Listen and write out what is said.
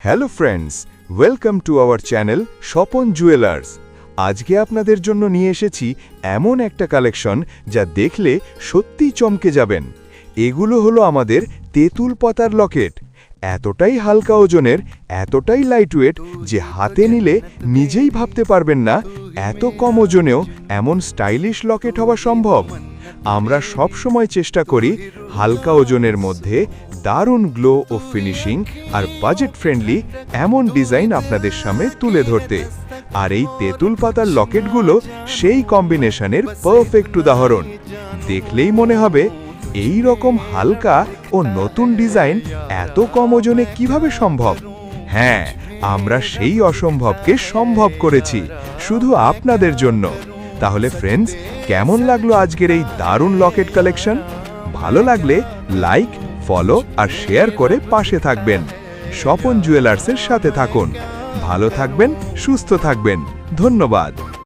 Hello friends, welcome to our channel Swapan jewellers. আজকে আপনাদের জন্য নিয়ে এসেছি এমন একটা কালেকশন যা দেখলে সত্যিই চমকে যাবেন। এগুলো হলো আমাদের তেঁতুল পাতার লকেট। এতটাই হালকা ওজনের, এতটাই লাইটওয়েট যে হাতে নিলে নিজেই ভাবতে পারবেন না এত কম ওজনেও এমন স্টাইলিশ লকেট হওয়া সম্ভব। আমরা সব সময় চেষ্টা করি হালকা ওজনের মধ্যে দারুণ গ্লো ও ফিনিশিং আর বাজেট ফ্রেন্ডলি এমন ডিজাইন আপনাদের সামনে তুলে ধরতে। আর এই তেঁতুল পাতার লকেটগুলো সেই কম্বিনেশনের পারফেক্ট উদাহরণ। দেখলেই মনে হবে এই রকম হালকা ও নতুন ডিজাইন এত কম ওজনে কিভাবে সম্ভব। হ্যাঁ, আমরা সেই অসম্ভবকে সম্ভব করেছি শুধু আপনাদের জন্য। তাহলে ফ্রেন্ডস, কেমন লাগলো আজকের এই দারুণ লকেট কালেকশন? ভালো লাগলে লাইক, ফলো আর শেয়ার করে পাশে থাকবেন। স্বপন জুয়েলার্সের সাথে থাকুন। ভালো থাকবেন, সুস্থ থাকবেন। ধন্যবাদ।